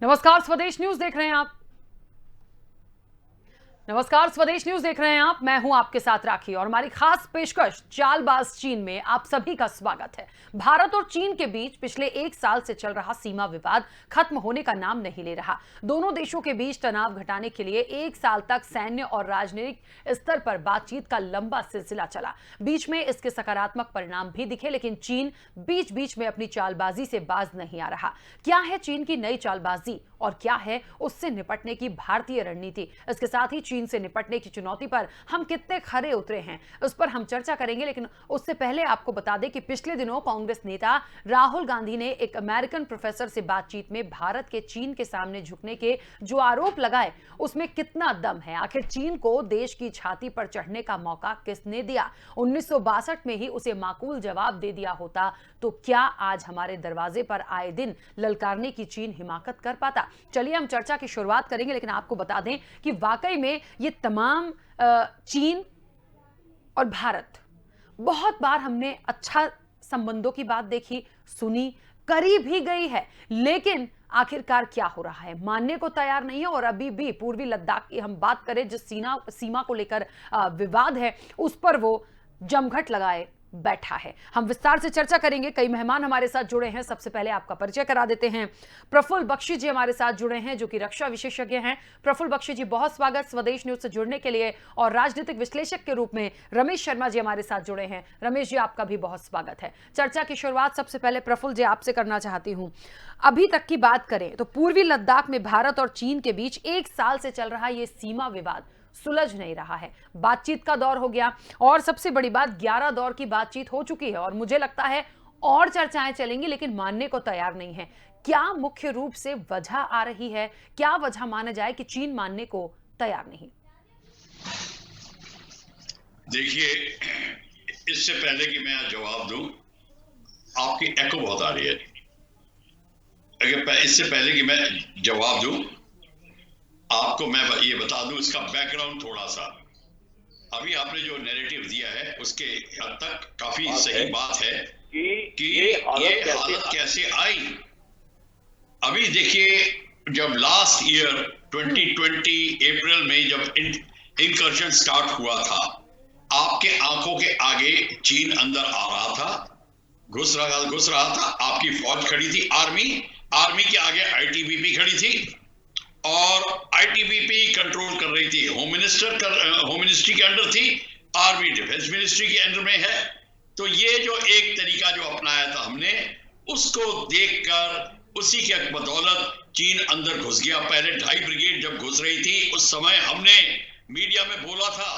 नमस्कार स्वदेश न्यूज देख रहे हैं आप। नमस्कार स्वदेश न्यूज देख रहे हैं आप। मैं हूं आपके साथ राखी और हमारी खास पेशकश चालबाज चीन में आप सभी का स्वागत है। भारत और चीन के बीच पिछले 1 साल से चल रहा सीमा विवाद खत्म होने का नाम नहीं ले रहा। दोनों देशों के बीच तनाव घटाने के लिए 1 साल तक सैन्य और राजनीतिक स्तर पर बातचीत का लंबा सिलसिला चला। बीच में इसके सकारात्मक परिणाम भी दिखे, लेकिन चीन बीच बीच में अपनी चालबाजी से बाज नहीं आ रहा। क्या है चीन की नई चालबाजी और क्या है उससे निपटने की भारतीय रणनीति? इसके साथ ही चीन से निपटने की चुनौती पर हम कितने खरे उतरे हैं, उस पर हम चर्चा करेंगे। लेकिन उससे पहले आपको बता दें कि पिछले दिनों कांग्रेस नेता राहुल गांधी ने एक अमेरिकन प्रोफेसर से बातचीत में भारत के चीन के सामने झुकने के जो आरोप लगाए, उसमें कितना दम है? आखिर चीन को देश की छाती पर चढ़ने का मौका किसने दिया? 1962 में ही उसे माकूल जवाब दे दिया होता तो क्या आज हमारे दरवाजे पर आए दिन ललकारने की चीन हिमाकत कर पाता? चलिए हम चर्चा की शुरुआत करेंगे, लेकिन आपको बता दें कि वाकई में ये तमाम चीन और भारत, बहुत बार हमने अच्छा संबंधों की बात देखी, सुनी, करी भी गई है, लेकिन आखिरकार क्या हो रहा है मानने को तैयार नहीं है। और अभी भी पूर्वी लद्दाख की हम बात करें, जिस सीमा को लेकर विवाद है, उस पर वो जमघट लगाए बैठा है। हम विस्तार से चर्चा करेंगे। कई मेहमान हमारे साथ जुड़े हैं। सबसे पहले आपका परिचय करा देते हैं। प्रफुल्ल बख्शी जी हमारे साथ जुड़े हैं, जो कि रक्षा विशेषज्ञ हैं। प्रफुल्ल बख्शी जी, बहुत स्वागत स्वदेश न्यूज से जुड़ने के लिए। और राजनीतिक विश्लेषक के रूप में रमेश शर्मा जी हमारे साथ जुड़े हैं। रमेश जी, आपका भी बहुत स्वागत है। चर्चा की शुरुआत सबसे पहले प्रफुल्ल जी आपसे करना चाहती हूं। अभी तक की बात करें तो पूर्वी लद्दाख में भारत और चीन के बीच 1 साल से चल रहा यह सीमा विवाद सुलझ नहीं रहा है। बातचीत का दौर हो गया और सबसे बड़ी बात, 11 दौर की बातचीत हो चुकी है और मुझे लगता है और चर्चाएं चलेंगी, लेकिन मानने को तैयार नहीं है। क्या मुख्य रूप से वजह आ रही है? क्या वजह माना जाए कि चीन मानने को तैयार नहीं? देखिए, इससे पहले कि मैं जवाब दूं, आपकी एको बहुत आ रही है। इससे पहले कि मैं जवाब दूं, आपको मैं ये बता दूं इसका बैकग्राउंड थोड़ा सा। अभी आपने जो नैरेटिव दिया है उसके हद तक काफी सही बात है कि ये हालत कैसे आई। अभी देखिए, जब लास्ट ईयर 2020 अप्रैल में जब इंकर्जन स्टार्ट हुआ था, आपके आंखों के आगे चीन अंदर आ रहा था, घुस रहा था। आपकी फौज खड़ी थी, आर्मी के आगे आईटीबीपी खड़ी थी और आईटीबीपी कंट्रोल कर रही थी। होम मिनिस्ट्री के अंडर थी, आर्मी डिफेंस मिनिस्ट्री के अंडर में है। तो ये जो एक तरीका जो अपनाया था हमने, उसको देखकर उसी के बदौलत चीन अंदर घुस गया। पहले 2.5 ब्रिगेड जब घुस रही थी, उस समय हमने मीडिया में बोला था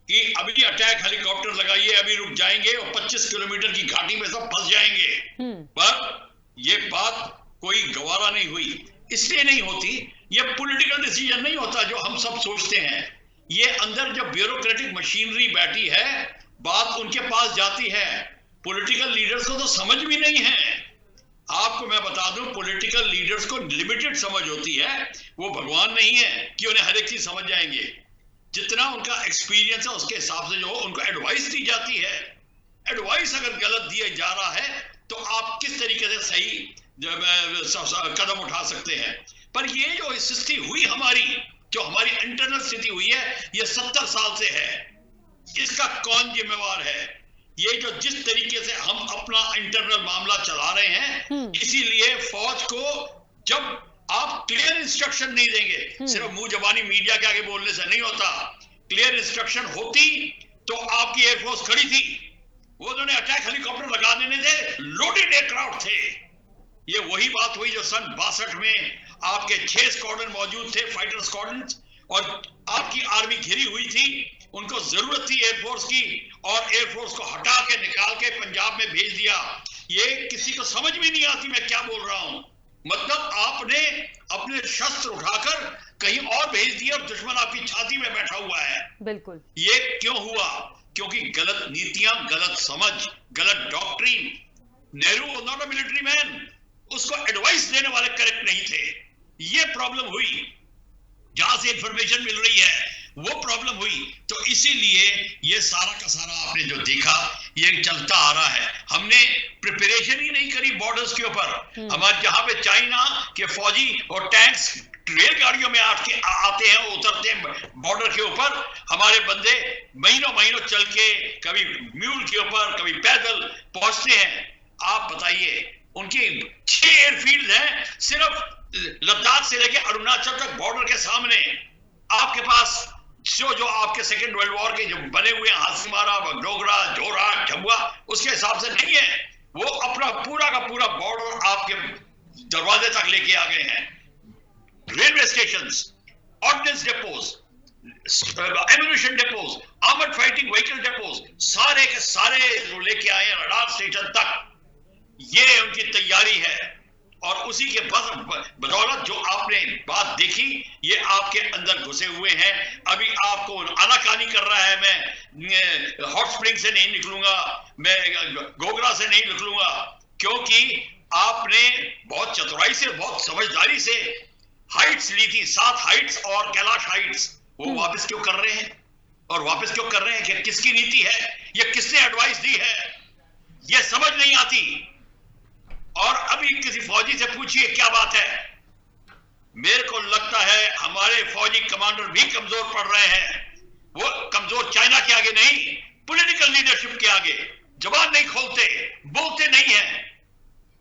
कि अभी अटैक हेलीकॉप्टर लगाइए, अभी रुक जाएंगे और 25 किलोमीटर की घाटी में सब फंस जाएंगे। पर ये बात कोई गवारा नहीं हुई। इसलिए नहीं होती, ये पॉलिटिकल डिसीजन नहीं होता जो हम सब सोचते हैं। ये अंदर जब ब्यूरोक्रेटिक मशीनरी बैठी है, बात उनके पास जाती है। पॉलिटिकल लीडर्स को तो समझ भी नहीं है। आपको मैं बता दूं, पॉलिटिकल लीडर्स को लिमिटेड समझ होती है। वो भगवान नहीं है कि उन्हें हर एक चीज समझ जाएंगे। जितना उनका एक्सपीरियंस है उसके हिसाब से जो उनको एडवाइस दी जाती है, एडवाइस अगर गलत दिया जा रहा है तो आप किस तरीके से सही कदम उठा सकते हैं। पर ये जो स्थिति हुई हमारी, जो हमारी इंटरनल स्थिति हुई है, ये 70 साल से है। इसका कौन जिम्मेवार है? ये जो जिस तरीके से हम अपना इंटरनल मामला चला रहे हैं, इसीलिए फौज को जब आप क्लियर इंस्ट्रक्शन नहीं देंगे, सिर्फ मुंह जबानी मीडिया के आगे बोलने से नहीं होता। क्लियर इंस्ट्रक्शन होती तो आपकी एयरफोर्स खड़ी थी, वो उन्होंने अटैक हेलीकॉप्टर लगा देने थे, लोडेड एयरक्राफ्ट थे। ये वही बात हुई जो सन 62 में आपके 6 स्क्वाड्रन मौजूद थे, फाइटर स्क्वाड्रन, और आपकी आर्मी घिरी हुई थी। उनको जरूरत थी एयरफोर्स की, और एयरफोर्स को हटा के निकाल के पंजाब में भेज दिया। ये किसी को समझ भी नहीं आती मैं क्या बोल रहा हूं। मतलब आपने अपने शस्त्र उठाकर कहीं और भेज दिया और दुश्मन आपकी छाती में बैठा हुआ है। बिल्कुल। ये क्यों हुआ? क्योंकि गलत नीतियां, गलत समझ, गलत doctrine. Nehru was not a military man, उसको एडवाइस देने वाले करेक्ट नहीं थे। ये प्रॉब्लम हुई। जहां से इंफॉर्मेशन मिल रही है वो प्रॉब्लम हुई। तो इसीलिए ये सारा का सारा आपने जो देखा ये चलता आ रहा है। हमने प्रिपरेशन ही नहीं करी बॉर्डर्स के ऊपर। हमारे जहां पे चाइना के फौजी और टैंक्स रेलगाड़ियों में आते हैं, उतरते हैं बॉर्डर के ऊपर, हमारे बंदे महीनों महीनों चल के कभी म्यूल के ऊपर कभी पैदल पहुंचते हैं। आप बताइए, उनकी 6 एयरफील्ड हैं सिर्फ लद्दाख से लेके अरुणाचल तक बॉर्डर के सामने। आपके पास जो आपके सेकेंड वर्ल्ड वॉर के जो बने हुए हाथीमारा, डोगरा, जोरा, झमुआ, उसके हिसाब से नहीं है। वो अपना पूरा का पूरा बॉर्डर आपके दरवाजे तक लेके आ गए हैं। Railway stations, ordnance depots, ammunition depots, armoured fighting vehicle depots, सारे के सारे लेके आए हैं रडार स्टेशन तक। ये उनकी तैयारी है। और उसी के बदौलत जो आपने बात देखी, ये आपके अंदर घुसे हुए हैं। अभी आपको आनाकानी कर रहा है, मैं हॉट स्प्रिंग से नहीं निकलूंगा, मैं गोगरा से नहीं निकलूंगा, क्योंकि आपने बहुत चतुराई से, बहुत समझदारी से हाइट्स ली थी, 7 हाइट्स और कैलाश हाइट्स। वो वापस क्यों कर रहे हैं? और वापस क्यों कर रहे हैं? कि किसकी नीति है? ये किसने एडवाइस दी है? ये समझ नहीं आती। और अभी किसी फौजी से पूछिए क्या बात है। मेरे को लगता है हमारे फौजी कमांडर भी कमजोर पड़ रहे हैं। वो कमजोर चाइना के आगे नहीं, पॉलिटिकल लीडरशिप के आगे। जबान नहीं खोलते, बोलते नहीं है,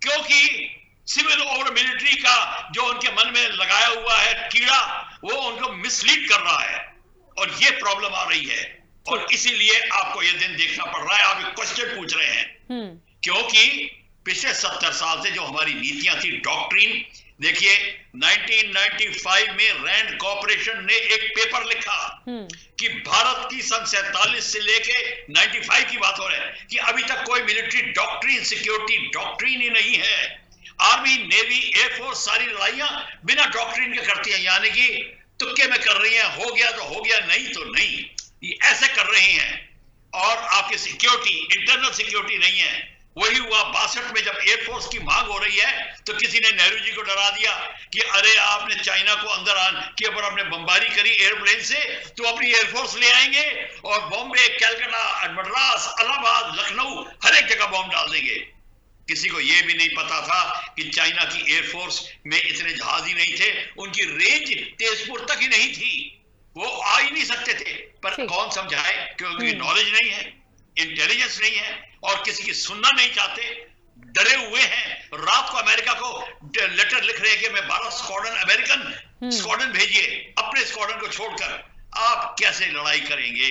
क्योंकि सिविल और मिलिट्री का जो उनके मन में लगाया हुआ है कीड़ा, वो उनको मिसलीड कर रहा है। और ये प्रॉब्लम आ रही है। और इसीलिए आपको ये दिन देखना पड़ रहा है। आप एक क्वेश्चन पूछ रहे हैं, क्योंकि पिछले 70 साल से जो हमारी नीतियां थी, डॉक्ट्रिन, देखिए 1995 में रैंड कॉर्पोरेशन ने एक पेपर लिखा कि भारत की सन 47 से लेके 95 की बात हो रही है कि अभी तक कोई मिलिट्री डॉक्ट्रिन, सिक्योरिटी डॉक्ट्रिन ही नहीं है। आर्मी, नेवी, एयरफोर्स सारी लड़ाइयां बिना डॉक्ट्रिन के करती हैं, यानी कि तुक्के में कर रही हैं। हो गया तो हो गया, नहीं तो नहीं, ये ऐसे कर रहे हैं। और आपकी सिक्योरिटी, इंटरनल सिक्योरिटी नहीं है। वही हुआ 62 में जब एयरफोर्स की मांग हो रही है, तो किसी ने नेहरू जी को डरा दिया कि अरे आपने चाइना को अंदर के ऊपर आपने बमबारी करी एयरप्लेन से, तो अपनी एयरफोर्स ले आएंगे और बॉम्बे, कलकत्ता, मद्रास, इलाहाबाद, लखनऊ, हर एक जगह बॉम्ब डाल देंगे। किसी को यह भी नहीं पता था कि चाइना की एयरफोर्स में इतने जहाज ही नहीं थे, उनकी रेंज तेजपुर तक ही नहीं थी, वो आ ही नहीं सकते थे। पर कौन समझाए? क्योंकि नॉलेज नहीं है, इंटेलिजेंस नहीं है, और किसी की सुनना नहीं चाहते, डरे हुए हैं। रात को अमेरिका को लेटर लिख रहे हैं कि मैं 12 स्क्वाड्रन, अमेरिकन स्क्वाड्रन भेजिए, अपने स्क्वाड्रन को छोड़कर। आप कैसे लड़ाई करेंगे?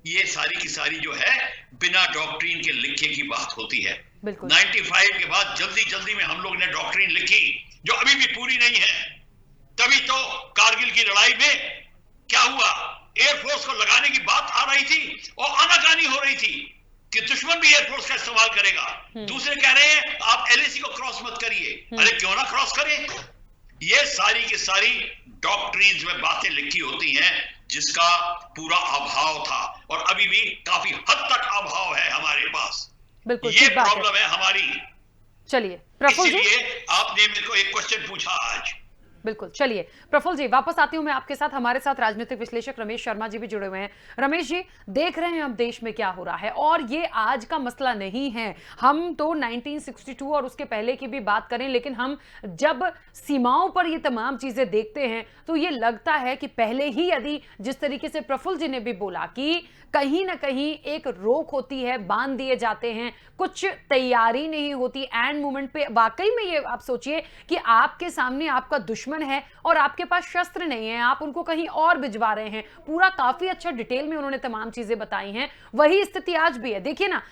ये सारी की सारी जो है बिना डॉक्ट्रिन के लिखे की बात होती है। 95 के बाद जल्दी जल्दी में हम लोग ने डॉक्ट्रिन लिखी, जो अभी भी पूरी नहीं है। तभी तो कारगिल की लड़ाई में क्या हुआ, एयरफोर्स को लगाने की बात आ रही थी और आनाकानी हो रही थी कि दुश्मन भी एयरफोर्स का इस्तेमाल करेगा। दूसरे कह रहे हैं आप एलएसी को क्रॉस मत करिए। अरे क्यों ना क्रॉस करें? ये सारी की सारी डॉक्ट्रिन्स में बातें लिखी होती हैं, जिसका पूरा अभाव था और अभी भी काफी हद तक अभाव है हमारे पास। बिल्कुल, ये प्रॉब्लम है हमारी। चलिए प्रफुल्ल जी, इसलिए आपने मेरे को एक क्वेश्चन पूछा आज। बिल्कुल, चलिए प्रफुल्ल जी वापस आती हूं मैं आपके साथ। हमारे साथ राजनीतिक विश्लेषक रमेश शर्मा जी भी जुड़े हुए हैं। रमेश जी, देख रहे हैं अब देश में क्या हो रहा है, और ये आज का मसला नहीं है। हम तो 1962 और उसके पहले की भी बात करें, लेकिन हम जब सीमाओं पर ये तमाम चीजें देखते हैं तो ये लगता है कि पहले ही, यदि जिस तरीके से प्रफुल्ल जी ने भी बोला कि कहीं ना कहीं एक रोक होती है, बांध दिए जाते हैं, कुछ तैयारी नहीं होती एंड मोमेंट पे। वाकई में ये आप सोचिए कि आपके सामने आपका दुश्मन है और आपके पास शस्त्र नहीं है, आप उनको कहीं और भिजवा रहे हैं। पूरा काफी अच्छा डिटेल में उन्होंने तमाम चीजें बताई हैं। वही स्थिति आज भी है। देखिए ना,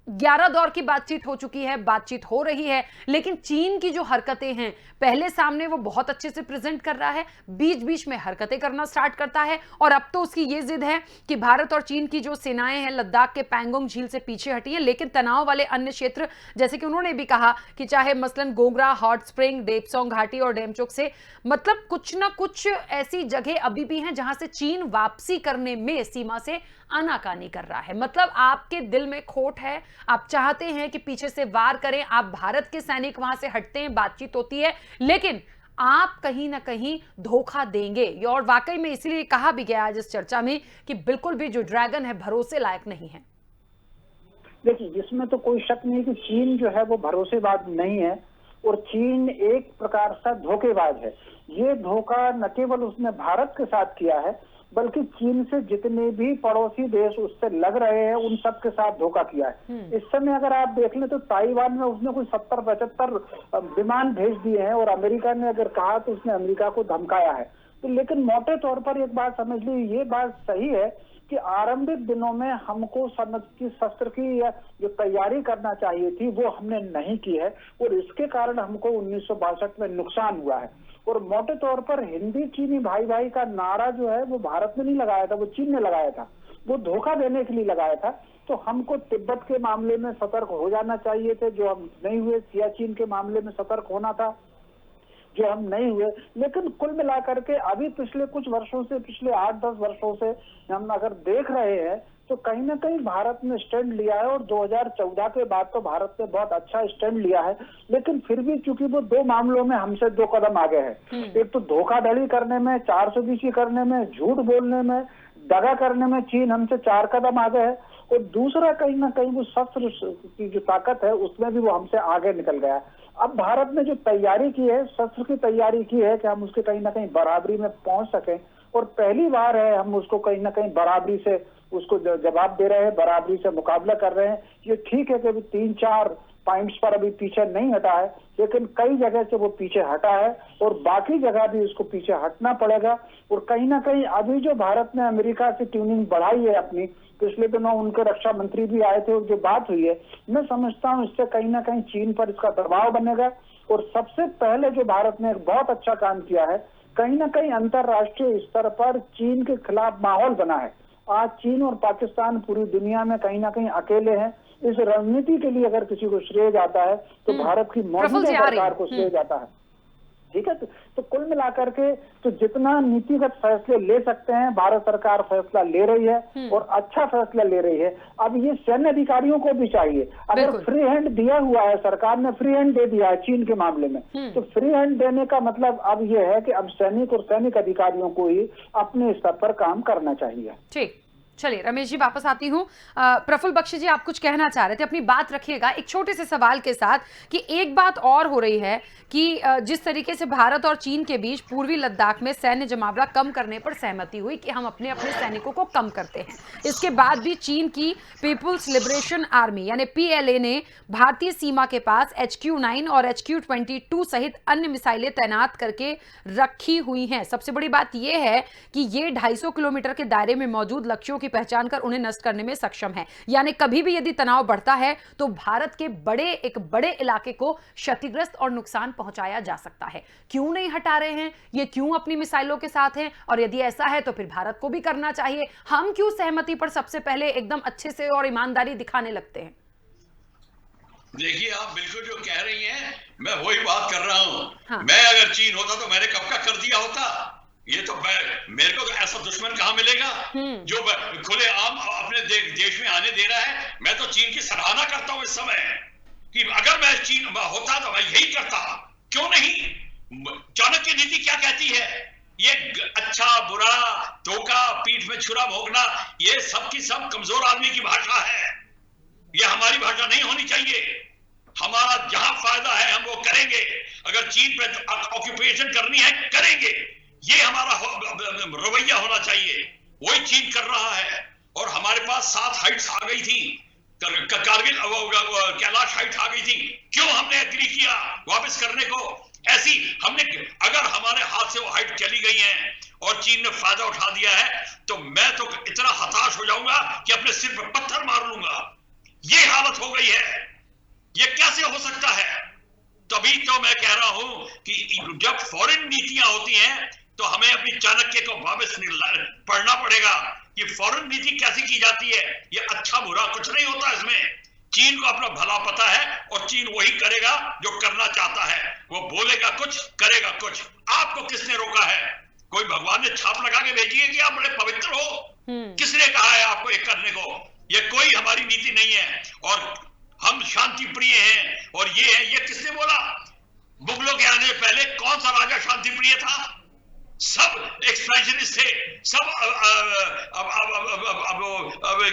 11 दौर की बातचीत हो चुकी है, बातचीत हो रही है, लेकिन चीन की जो हरकतें हैं, पहले सामने वो बहुत अच्छे से प्रेजेंट कर रहा है, बीच बीच में हरकतें करना स्टार्ट करता है, और अब तो उसकी ये जिद है कि भारत और चीन की जो सेनाएं हैं लद्दाख के पैंगोंग झील से पीछे हटी हैं, लेकिन तनाव वाले अन्य क्षेत्र, जैसे कि उन्होंने भी कहा कि चाहे मसलन गोगरा, हॉट स्प्रिंग, डेपसोंग घाटी और डेमचोक से, मतलब कुछ ना कुछ ऐसी जगह अभी भी हैं जहां से चीन वापसी करने में सीमा से आनाकानी कर रहा है। मतलब आपके दिल में खोट है, आप चाहते हैं कि पीछे से वार करें, आप भारत के सैनिक वहां से हटते हैं, बातचीत होती है, लेकिन आप कहीं ना कहीं धोखा देंगे। और वाकई में इसीलिए कहा भी गया आज इस चर्चा में कि बिल्कुल भी जो ड्रैगन है भरोसे लायक नहीं है। देखिए, इसमें तो कोई शक नहीं कि चीन जो है वो भरोसेबाज नहीं है और चीन एक प्रकार से धोखेबाज है। ये धोखा न केवल उसने भारत के साथ किया है बल्कि चीन से जितने भी पड़ोसी देश उससे लग रहे हैं उन सब के साथ धोखा किया है। इस समय अगर आप देख लें तो ताइवान में उसने कोई 70-75 विमान भेज दिए हैं और अमेरिका ने अगर कहा तो उसने अमेरिका को धमकाया है। तो लेकिन मोटे तौर पर एक बात समझ ली, ये बात सही है कि आरंभिक दिनों में हमको शस्त्र की या जो तैयारी करना चाहिए थी वो हमने नहीं की है और इसके कारण हमको 1962 में नुकसान हुआ है। और मोटे तौर पर हिंदी चीनी भाई भाई का नारा जो है वो भारत ने नहीं लगाया था, वो चीन ने लगाया था, वो धोखा देने के लिए लगाया था। तो हमको तिब्बत के मामले में सतर्क हो जाना चाहिए थे, जो हम नहीं हुए। सियाचिन के मामले में सतर्क होना था, जो हम नहीं हुए। लेकिन कुल मिलाकर के अभी पिछले कुछ वर्षों से, पिछले 8-10 वर्षों से हम अगर देख रहे हैं तो कहीं ना कहीं भारत ने स्टैंड लिया है और 2014 के बाद तो भारत ने बहुत अच्छा स्टैंड लिया है। लेकिन फिर भी चूंकि वो 2 मामलों में हमसे 2 कदम आगे है। एक तो धोखाधड़ी करने में, 420 करने में, झूठ बोलने में, दगा करने में चीन हमसे 4 कदम आगे है और दूसरा कहीं ना कहीं वो शस्त्र की जो ताकत है उसमें भी वो हमसे आगे निकल गया। अब भारत ने जो तैयारी की है, शस्त्र की तैयारी की है कि हम उसके कहीं ना कहीं बराबरी में पहुंच सकें और पहली बार है हम उसको कहीं ना कहीं बराबरी से उसको जवाब दे रहे हैं, बराबरी से मुकाबला कर रहे हैं। ये ठीक है कि अभी 3-4 पॉइंट्स पर अभी पीछे नहीं हटा है, लेकिन कई जगह से वो पीछे हटा है और बाकी जगह भी उसको पीछे हटना पड़ेगा। और कहीं ना कहीं अभी जो भारत ने अमेरिका से ट्यूनिंग बढ़ाई है अपनी, पिछले दिनों उनके रक्षा मंत्री भी आए थे और जो बात हुई है, मैं समझता हूँ इससे कहीं ना कहीं चीन पर इसका दबाव बनेगा। और सबसे पहले जो भारत ने एक बहुत अच्छा काम किया है, कहीं ना कहीं अंतरराष्ट्रीय स्तर पर चीन के खिलाफ माहौल बना है। आज चीन और पाकिस्तान पूरी दुनिया में कहीं ना कहीं अकेले हैं। इस रणनीति के लिए अगर किसी को श्रेय जाता है तो भारत की मौजूदा सरकार को श्रेय जाता है। ठीक है, तो कुल मिलाकर के तो जितना नीतिगत फैसले ले सकते हैं भारत सरकार फैसला ले रही है और अच्छा फैसला ले रही है। अब ये सैन्य अधिकारियों को भी चाहिए, अगर फ्री हैंड दिया हुआ है, सरकार ने फ्री हैंड दे दिया है चीन के मामले में, तो फ्री हैंड देने का मतलब अब ये है कि अब सैनिक और सैनिक अधिकारियों को ही अपने स्तर पर काम करना चाहिए। ठीक, चलिए रमेश जी वापस आती हूँ। प्रफुल्ल बख्शी जी, आप कुछ कहना चाह रहे थे, अपनी बात रखिएगा एक छोटे से सवाल के साथ कि एक बात और हो रही है कि जिस तरीके से भारत और चीन के बीच पूर्वी लद्दाख में सैन्य जमावड़ा कम करने पर सहमति हुई कि हम अपने अपने सैनिकों को कम करते हैं, इसके बाद भी चीन की पीपुल्स लिबरेशन आर्मी यानी PLA ने भारतीय सीमा के पास HQ-9 और HQ-22 सहित अन्य मिसाइलें तैनात करके रखी हुई हैं। सबसे बड़ी बात यह है कि ये 250 किलोमीटर के दायरे में मौजूद लक्ष्यों की पहचान कर उन्हें नष्ट करने में सक्षम है। यानी कभी भी यदि तनाव बढ़ता है तो भारत के एक बड़े इलाके को क्षतिग्रस्त और नुकसान पहुंचाया जा सकता है। क्यों नहीं हटा रहे हैं ये, क्यों अपनी मिसाइलों के साथ हैं? और यदि ऐसा है तो फिर भारत को भी करना चाहिए। हम क्यों सहमति पर सबसे पहले एकदम अच्छे से और ईमानदारी दिखाने लगते हैं? देखिए, आप बिल्कुल जो कह रही हैं मैं वही बात कर रहा हूं। हाँ। मैं अगर चीन होता तो मैंने कब का कर दिया होता। ये तो मेरे को तो ऐसा दुश्मन कहां मिलेगा जो खुलेआम अपने देश में आने दे रहा है। मैं तो चीन की सराहना करता हूं इस समय कि अगर मैं चीन होता तो मैं यही करता। क्यों नहीं? चाणक्य नीति क्या कहती है? ये अच्छा बुरा, धोखा, पीठ में छुरा भोंकना, ये सब की सब कमजोर आदमी की भाषा है। ये हमारी भाषा नहीं होनी चाहिए। हमारा जहां फायदा है हम वो करेंगे। अगर चीन पे ऑक्यूपेशन करनी है करेंगे, ये हमारा रवैया होना चाहिए। वही चीन कर रहा है। और हमारे पास 7 हाइट्स आ गई थी, कारगिल कैलाश हाइट आ गई थी। क्यों हमने एग्री किया वापस करने को? ऐसी हमने, अगर हमारे हाथ से वो हाइट चली गई है और चीन ने फायदा उठा दिया है तो मैं तो इतना हताश हो जाऊंगा कि अपने सिर पर पत्थर मार लूंगा। ये हालत हो गई है। ये कैसे हो सकता है? तभी तो मैं कह रहा हूं कि जब फॉरेन नीतियां होती हैं तो हमें अपनी चाणक्य को वापस पढ़ना पड़ेगा कि फॉरेन नीति कैसी की जाती है। ये अच्छा बुरा कुछ नहीं होता इसमें। चीन को अपना भला पता है और चीन वही करेगा जो करना चाहता है। वो बोलेगा कुछ, करेगा कुछ। आपको किसने रोका है? कोई भगवान ने छाप लगा के भेजी है कि आप बड़े पवित्र हो? किसने कहा है आपको ये करने को? ये कोई हमारी नीति नहीं है। और हम शांति प्रिय हैं और ये है, ये किसने बोला? मुगलों के आने से पहले कौन सा राजा शांति प्रिय था? सब एक्सपेंशनिस्ट थे, सब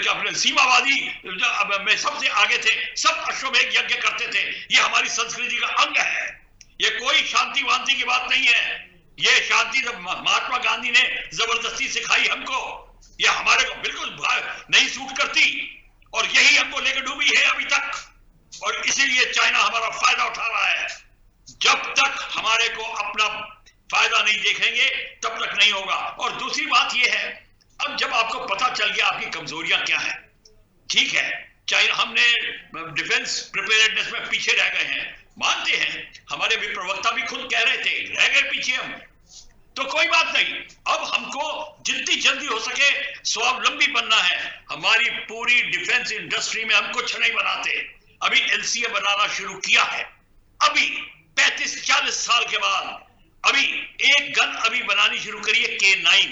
अपने सीमावादी में सबसे आगे थे, सब अश्वमेध यज्ञ करते थे। ये हमारी संस्कृति का अंग है। ये कोई शांति वांति की बात नहीं है। ये शांति जब महात्मा गांधी ने जबरदस्ती सिखाई हमको, ये हमारे को बिल्कुल नहीं सूट करती, और यही हमको लेकर डूबी है अभी तक। और इसीलिए चाइना हमारा फायदा उठा रहा है। जब तक हमारे को अपना फायदा नहीं देखेंगे तब तक नहीं होगा। और दूसरी बात यह है, अब जब आपको पता चल गया आपकी कमजोरियां क्या है, ठीक है, चाइना हमने डिफेंस प्रिपेयर्डनेस में पीछे रह गए हैं, मानते हैं, हमारे भी प्रवक्ता भी खुद कह रहे थे रह गए पीछे हम, तो कोई बात नहीं। अब हमको जितनी जल्दी हो सके स्वावलंबी बनना है। हमारी पूरी डिफेंस इंडस्ट्री में हम कुछ नहीं बनाते, अभी एलसीए बनाना शुरू किया है। अभी 35-40 साल के बाद अभी एक गन अभी बनानी शुरू करिए, K9,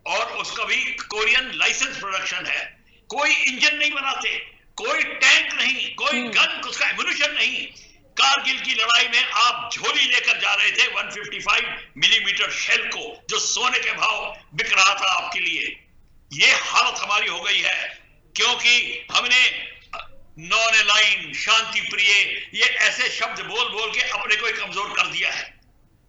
और उसका भी कोरियन लाइसेंस प्रोडक्शन है। कोई इंजन नहीं बनाते, कोई टैंक नहीं, कोई गन, उसका एम्यूनिशन नहीं। कारगिल की लड़ाई में आप झोली लेकर जा रहे थे 155 मिलीमीटर शेल को, जो सोने के भाव बिक रहा था आपके लिए। ये हालत हमारी हो गई है क्योंकि हमने नॉन अलाइन, शांति प्रिय, ये ऐसे शब्द बोल बोल के अपने को ही कमजोर कर दिया है।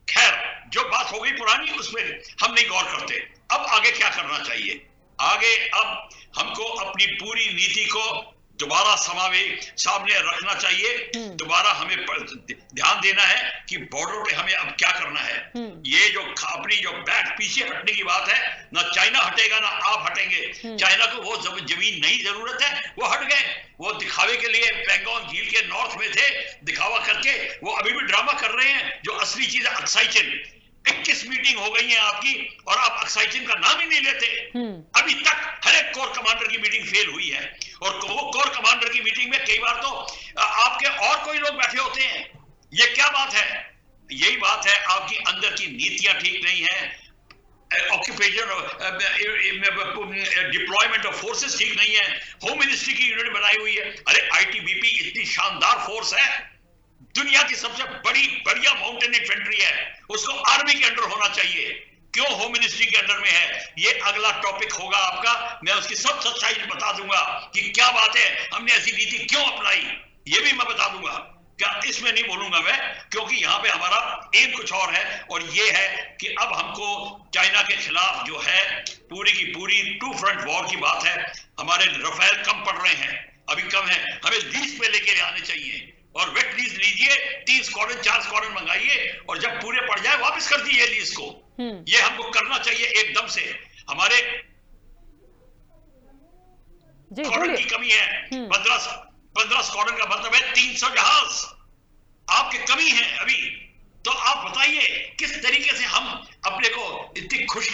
खैर, जो बात हो गई पुरानी, उसमें हम नहीं गौर करते। अब आगे क्या करना चाहिए? आगे अब हमको अपनी पूरी नीति को दोबारा सामने रखना चाहिए। दोबारा हमें ध्यान देना है कि बॉर्डर पे हमें अब क्या करना है। ये जो अपनी जो बैक पीछे हटने की बात है, ना चाइना हटेगा ना आप हटेंगे। चाइना को वो जमीन नहीं जरूरत है, वो हट गए। वो दिखावे के लिए पेंगोंग झील के नॉर्थ में थे, दिखावा करके वो अभी भी ड्रामा कर रहे हैं। जो असली चीज है अक्साई चिन, 21 मीटिंग हो गई है आपकी और आप अक्साई चिन का नाम ही नहीं लेते। अभी तक हर एक कोर कमांडर की मीटिंग फेल हुई है, और वो कोर कमांडर की मीटिंग में कई बार तो आपके और कोई लोग बैठे होते हैं। ये क्या बात है? यही बात है, आपकी अंदर की नीतियां ठीक नहीं है, ऑक्यूपेशन डिप्लॉयमेंट ऑफ फोर्सेस ठीक नहीं है, होम मिनिस्ट्री की यूनिट बनाई हुई है। अरे आईटीबीपी इतनी शानदार फोर्स है, दुनिया की सबसे बढ़िया माउंटेन इन्फेंट्री है, उसको आर्मी के अंडर होना चाहिए। क्यों होम मिनिस्ट्री के अंडर में है? ये अगला टॉपिक होगा आपका, मैं उसकी सब सच्चाई बता दूंगा कि क्या बात है, हमने ऐसी नीति क्यों अपनाई, ये भी मैं बता दूंगा। क्या इसमें नहीं बोलूंगा मैं, क्योंकि यहाँ पे हमारा एम कुछ और है, और ये है कि अब हमको चाइना के खिलाफ जो है पूरी की पूरी 2 फ्रंट वॉर की बात है। हमारे रफेल कम पड़ रहे हैं, अभी कम है, हमें लीज पे लेके आने चाहिए, और वेट लीज लीजिए, 3 स्क्वाड्रन 4 स्क्वाड्रन मंगाइए, और जब पूरे पड़ जाए वापस कर दीजिए लीज को। ये हमको करना चाहिए एकदम से। हमारे स्क्वाड्रन की कमी है, 15 स्क्वाड्रन का मतलब है 300 जहाज आपकी कमी है अभी। तो आप बताइए किस तरीके से हम अपने को इतनी खुश,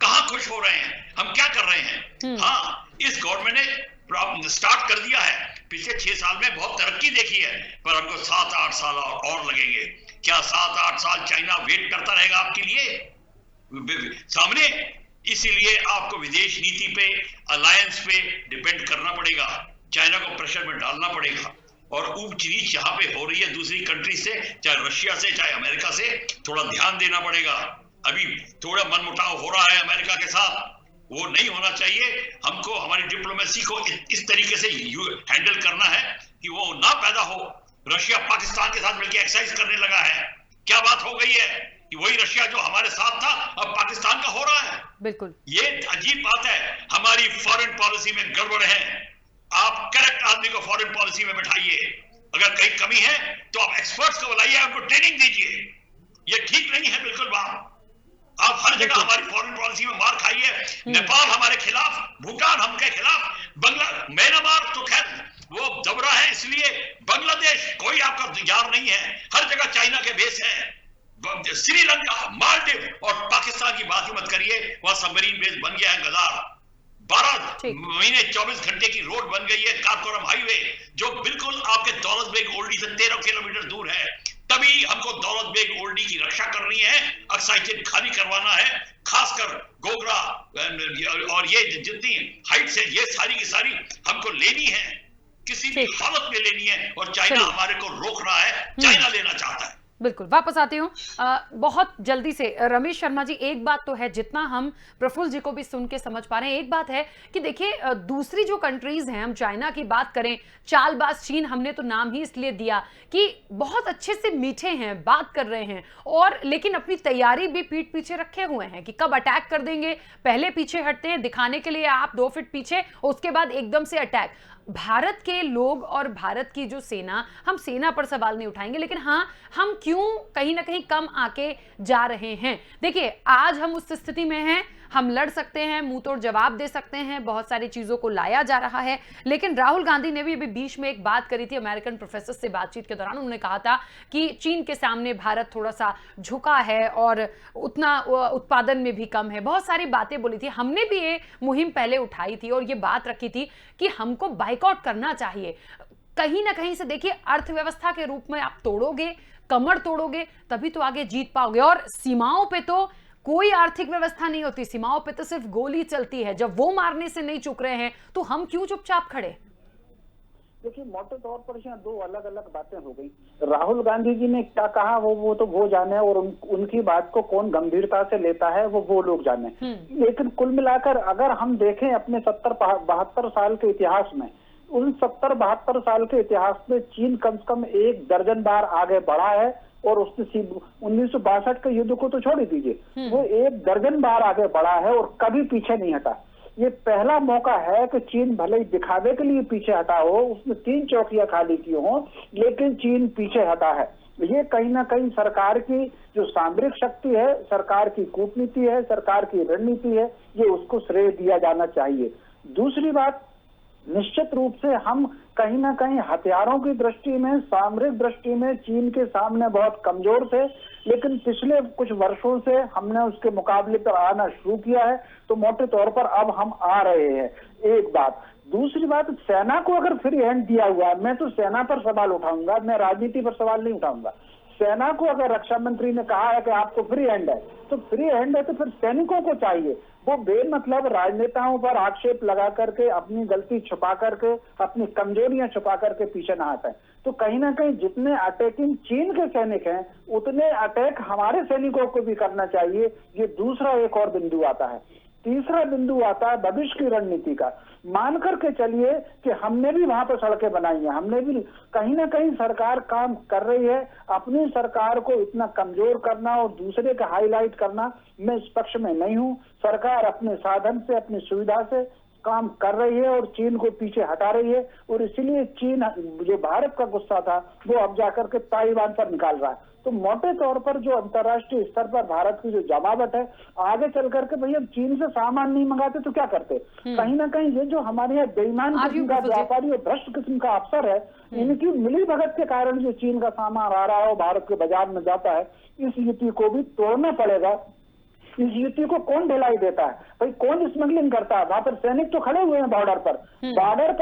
कहां खुश हो रहे हैं, हम क्या कर रहे हैं? हाँ, इस गवर्नमेंट ने स्टार्ट कर दिया है, पिछले 6 साल में बहुत तरक्की देखी है, पर हमको 7-8 साल और लगेंगे। क्या 7-8 साल चाइना वेट करता रहेगा आपके लिए सामने? इसीलिए आपको विदेश नीति पे, अलायंस पे डिपेंड करना पड़ेगा, चाइना को प्रेशर में डालना पड़ेगा, और ऊंच नीच यहाँ पे हो रही है दूसरी कंट्री से, चाहे रशिया से, चाहे अमेरिका से, थोड़ा ध्यान देना पड़ेगा। अभी थोड़ा मनमुटाव हो रहा है अमेरिका के साथ, वो नहीं होना चाहिए। हमको हमारी डिप्लोमेसी को इस तरीके से हैंडल करना है कि वो ना पैदा हो। रशिया पाकिस्तान के साथ मिलकर एक्सरसाइज करने लगा है, क्या बात हो गई है कि वही रशिया जो हमारे साथ था अब पाकिस्तान का हो रहा है। बिल्कुल, ये अजीब बात है, हमारी फॉरेन पॉलिसी में गड़बड़ है। आप करेक्ट आदमी को फॉरेन पॉलिसी में बैठाइए, अगर कहीं कमी है तो आप एक्सपर्ट्स को बुलाइए, उनको ट्रेनिंग दीजिए। ये ठीक नहीं है बिल्कुल बात। आप हर जगह हमारी फॉरेन पॉलिसी में मार खाइए। नेपाल हमारे खिलाफ, भूटान हमके खिलाफ, म्यांमार तो खैर वो दबरा है, इसलिए बांग्लादेश कोई आपका यार नहीं है, हर जगह चाइना के बेस है। श्रीलंका, मालदीव और पाकिस्तान की बात ही मत करिए, वहां सबमरीन बेस बन गया है गदार। 12 महीने 24 घंटे की रोड बन गई है, काराकोरम हाईवे, जो बिल्कुल आपके दौलत बेग ओल्डी से 13 किलोमीटर दूर है। तभी हमको दौलत बेग ओल्डी की रक्षा करनी है, अक्साई चिन खाली करवाना है, खासकर गोगरा और ये जितनी हाइट से ये सारी की सारी हमको लेनी है। किसी भी हालत में लेनी है, और चाइना हमारे को रोक रहा है, चाइना लेना चाहता है। बिल्कुल, वापस आती हूँ बहुत जल्दी से। रमेश शर्मा जी, एक बात तो है, जितना हम प्रफुल्ल जी को भी सुन के समझ पा रहे हैं, एक बात है कि देखिए दूसरी जो कंट्रीज हैं, हम चाइना की बात करें, चालबाज चीन हमने तो नाम ही इसलिए दिया कि बहुत अच्छे से मीठे हैं, बात कर रहे हैं, और लेकिन अपनी तैयारी भी पीठ पीछे रखे हुए हैं कि कब अटैक कर देंगे, पहले पीछे हटते हैं दिखाने के लिए आप 2 फीट पीछे, उसके बाद एकदम से अटैक। भारत के लोग और भारत की जो सेना, हम सेना पर सवाल नहीं उठाएंगे, लेकिन हाँ, हम क्यों कहीं ना कहीं कम आके जा रहे हैं। देखिए, आज हम उस स्थिति में हैं, हम लड़ सकते हैं, मुंह तोड़ जवाब दे सकते हैं, बहुत सारी चीजों को लाया जा रहा है, लेकिन राहुल गांधी ने भी अभी बीच में एक बात करी थी अमेरिकन प्रोफेसर से बातचीत के दौरान। उन्होंने कहा था कि चीन के सामने भारत थोड़ा सा झुका है और उतना उत्पादन में भी कम है, बहुत सारी बातें बोली थी। हमने भी ये मुहिम पहले उठाई थी और ये बात रखी थी कि हमको बाइकआउट करना चाहिए। कहीं ना कहीं से देखिए, अर्थव्यवस्था के रूप में आप तोड़ोगे, कमर तोड़ोगे, तभी तो आगे जीत पाओगे। और सीमाओं पे तो कोई आर्थिक व्यवस्था नहीं होती, सीमाओं पे तो सिर्फ गोली चलती है। जब वो मारने से नहीं चुक रहे हैं तो हम क्यों चुपचाप खड़े। देखिए, मोटे तौर पर यहाँ दो अलग अलग बातें हो गई। राहुल गांधी जी ने क्या कहा वो तो वो जाने, और उनकी बात को कौन गंभीरता से लेता है वो लोग जाने। लेकिन कुल मिलाकर अगर हम देखें अपने 70-72 साल के इतिहास में, उन 70-72 साल के इतिहास में चीन कम से कम 1 दर्जन बार आगे बढ़ा है, और उसने 1962 के युद्ध को तो छोड़ ही दीजिए, वो 1 दर्जन बार आगे बढ़ा है और कभी पीछे नहीं हटा। ये पहला मौका है कि चीन भले ही दिखावे के लिए पीछे हटा हो, उसने 3 चौकियां खाली की हो, लेकिन चीन पीछे हटा है। ये कहीं ना कहीं सरकार की जो सामरिक शक्ति है, सरकार की कूटनीति है, सरकार की रणनीति है, ये उसको श्रेय दिया जाना चाहिए। दूसरी बात, निश्चित रूप से हम कहीं ना कहीं हथियारों की दृष्टि में, सामरिक दृष्टि में चीन के सामने बहुत कमजोर थे, लेकिन पिछले कुछ वर्षों से हमने उसके मुकाबले पर आना शुरू किया है, तो मोटे तौर पर अब हम आ रहे हैं। एक बात। दूसरी बात, सेना को अगर फ्री हैंड दिया हुआ है, मैं तो सेना पर सवाल उठाऊंगा, मैं राजनीति पर सवाल नहीं उठाऊंगा। सेना को अगर रक्षा मंत्री ने कहा है कि आपको फ्री हैंड है, तो फ्री हैंड है तो फिर सैनिकों को चाहिए। वो बेमतलब राजनेताओं पर आक्षेप लगा करके, अपनी गलती छुपा करके, अपनी कमजोरियां छुपा करके पीछे ना आता है। तो कहीं ना कहीं जितने अटैकिंग चीन के सैनिक हैं, उतने अटैक हमारे सैनिकों को भी करना चाहिए। ये दूसरा एक और बिंदु आता है। तीसरा बिंदु आता है भविष्य की रणनीति का। मान करके चलिए कि हमने भी वहां पर सड़कें बनाई हैं, हमने भी कहीं ना कहीं सरकार काम कर रही है। अपनी सरकार को इतना कमजोर करना और दूसरे का हाईलाइट करना, मैं इस पक्ष में नहीं हूं। सरकार अपने साधन से, अपनी सुविधा से काम कर रही है और चीन को पीछे हटा रही है, और इसीलिए चीन जो भारत का गुस्सा था वो अब जाकर के ताइवान पर निकाल रहा है। तो मोटे तौर पर जो अंतर्राष्ट्रीय स्तर पर भारत की जो जमावट है, आगे चल करके भैया चीन से सामान नहीं मंगाते तो क्या करते। कहीं ना कहीं ये जो हमारे यहाँ बेईमान किस्म का व्यापारी और भ्रष्ट किस्म का अफसर है, इनकी मिली भगत के कारण जो चीन का सामान आ रहा है और भारत के बाजार में जाता है, इस नीति को भी तोड़ना पड़ेगा। इस युति को कौन ढिलाई देता है भाई, कौन स्मगलिंग करता है। वहां पर सैनिक तो खड़े हुए हैं बॉर्डर पर,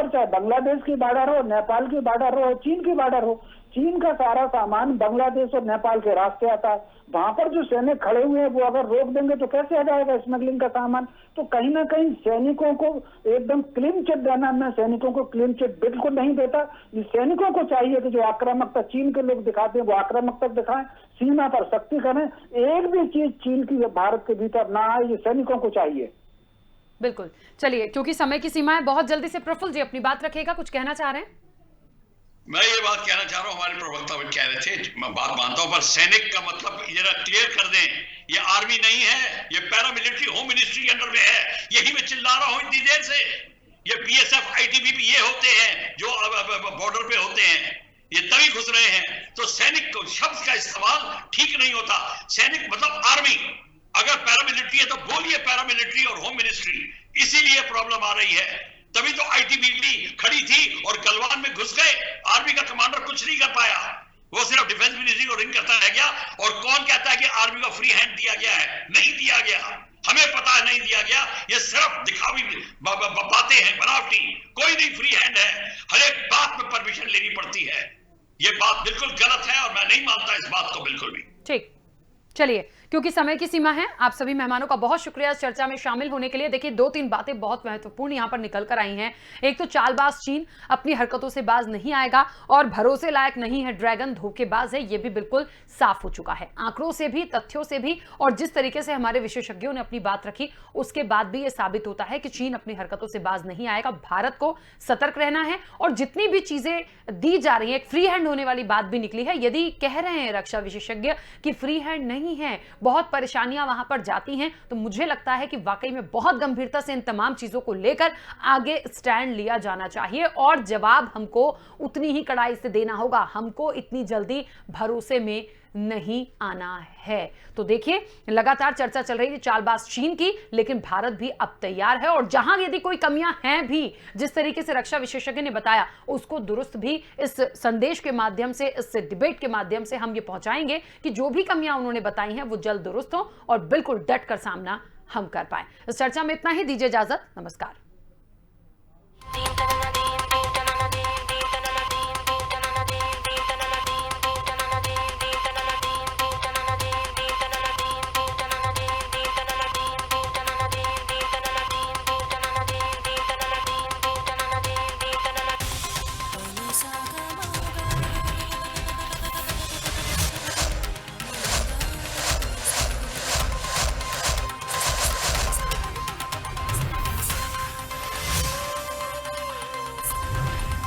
चाहे बांग्लादेश की बॉर्डर हो, नेपाल की बॉर्डर हो, चीन की बॉर्डर हो, चीन का सारा सामान बांग्लादेश और नेपाल के रास्ते आता है। वहां पर जो सैनिक खड़े हुए हैं वो अगर रोक देंगे तो कैसे आ जाएगा स्मगलिंग का सामान। तो कहीं ना कहीं सैनिकों को एकदम क्लीन चिट देना, मैं सैनिकों को क्लीन चिट बिल्कुल नहीं देता। सैनिकों को चाहिए कि जो आक्रामकता चीन के लोग दिखाते हैं वो आक्रामकता दिखाएं, सीमा पर सख्ती करें, एक भी चीज चीन की भारत के भीतर ना आए, ये सैनिकों को चाहिए। बिल्कुल, चलिए, क्योंकि समय की सीमा है, बहुत जल्दी से प्रफुल्ल जी अपनी बात रखिएगा, कुछ कहना चाह रहे हैं। मैं ये बात कहना चाह रहा हूँ, हमारे प्रवक्ता कह रहे थे, मैं बात मानता हूँ, पर सैनिक का मतलब जरा क्लियर कर दें, ये आर्मी नहीं है, ये पैरामिलिट्री होम मिनिस्ट्री अंडर में है। यही मैं चिल्ला रहा हूँ इतनी देर से। ये बीएसएफ आईटीबीपी ये होते हैं जो बॉर्डर पे होते हैं, ये तभी घुस रहे हैं। तो सैनिक को शब्द का इस्तेमाल ठीक नहीं होता। सैनिक मतलब आर्मी, अगर पैरामिलिट्री है तो बोलिए पैरामिलिट्री और होम मिनिस्ट्री। इसीलिए प्रॉब्लम आ रही है, तभी तो आईटीबीपी खड़ी थी और गलवान में घुस गए। आर्मी का कमांडर कुछ नहीं कर पाया, वो सिर्फ डिफेंस मिनिस्ट्री को रिंग करता रह गया। और कौन कहता है कि आर्मी को फ्री हैंड दिया गया है? नहीं दिया गया, हमें पता है नहीं दिया गया। ये सिर्फ दिखावी बातें हैं, बनावटी। कोई नहीं फ्री हैंड है, हर एक बात में परमिशन लेनी पड़ती है। ये बात बिल्कुल गलत है और मैं नहीं मानता इस बात को बिल्कुल भी। ठीक, चलिए, क्योंकि समय की सीमा है, आप सभी मेहमानों का बहुत शुक्रिया इस चर्चा में शामिल होने के लिए। देखिए, 2-3 बातें बहुत महत्वपूर्ण यहां पर निकल कर आई हैं। एक तो चालबाज चीन अपनी हरकतों से बाज नहीं आएगा और भरोसे लायक नहीं है, ड्रैगन धोखेबाज है, यह भी बिल्कुल साफ हो चुका है, आंकड़ों से भी, तथ्यों से भी, और जिस तरीके से हमारे विशेषज्ञों ने अपनी बात रखी उसके बाद भी यह साबित होता है कि चीन अपनी हरकतों से बाज नहीं आएगा। भारत को सतर्क रहना है और जितनी भी चीजें दी जा रही है, एक फ्री हैंड होने वाली बात भी निकली है। यदि कह रहे हैं रक्षा विशेषज्ञ कि फ्री हैंड नहीं है, बहुत परेशानियां वहां पर जाती हैं, तो मुझे लगता है कि वाकई में बहुत गंभीरता से इन तमाम चीजों को लेकर आगे स्टैंड लिया जाना चाहिए और जवाब हमको उतनी ही कड़ाई से देना होगा। हमको इतनी जल्दी भरोसे में नहीं आना है। तो देखिए, लगातार चर्चा चल रही है चालबाज चीन की, लेकिन भारत भी अब तैयार है और जहां यदि कोई कमियां हैं भी, जिस तरीके से रक्षा विशेषज्ञ ने बताया, उसको दुरुस्त भी इस संदेश के माध्यम से, इस डिबेट के माध्यम से हम ये पहुंचाएंगे कि जो भी कमियां उन्होंने बताई हैं वो जल्द दुरुस्त हो और बिल्कुल डट कर सामना हम कर पाए। इस चर्चा में इतना ही, दीजिए इजाजत, नमस्कार।